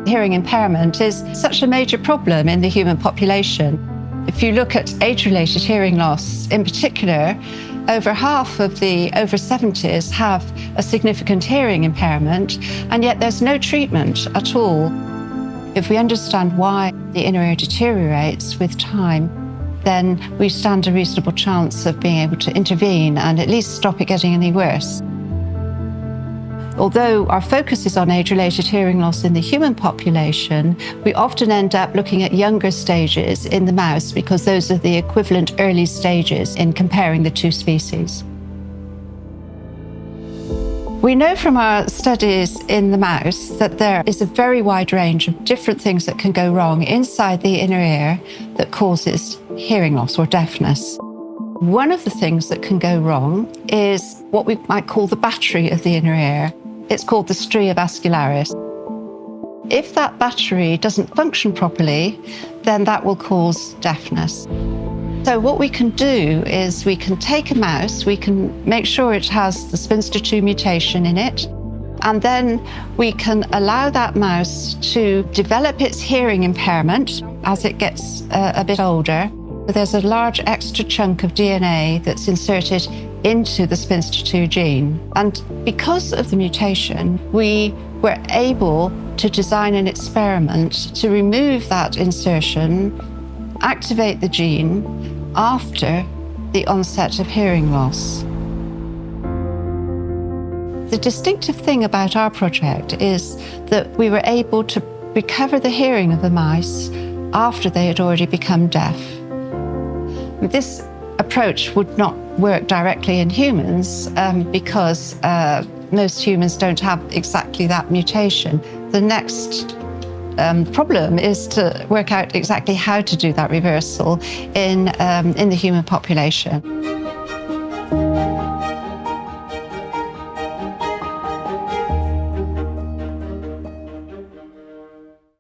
hearing impairment is such a major problem in the human population. If you look at age-related hearing loss in particular, over half of the over 70s have a significant hearing impairment, and yet there's no treatment at all. If we understand why the inner ear deteriorates with time, then we stand a reasonable chance of being able to intervene and at least stop it getting any worse. Although our focus is on age-related hearing loss in the human population, we often end up looking at younger stages in the mouse because those are the equivalent early stages in comparing the two species. We know from our studies in the mouse that there is a very wide range of different things that can go wrong inside the inner ear that causes hearing loss or deafness. One of the things that can go wrong is what we might call the battery of the inner ear. It's called the stria vascularis. If that battery doesn't function properly, then that will cause deafness. So what we can do is we can take a mouse, we can make sure it has the spinster 2 mutation in it, and then we can allow that mouse to develop its hearing impairment as it gets a bit older. There's a large extra chunk of DNA that's inserted into the spinster 2 gene. And because of the mutation, we were able to design an experiment to remove that insertion, activate the gene after the onset of hearing loss. The distinctive thing about our project is that we were able to recover the hearing of the mice after they had already become deaf. This approach would not work directly in humans because most humans don't have exactly that mutation. The next problem is to work out exactly how to do that reversal in the human population.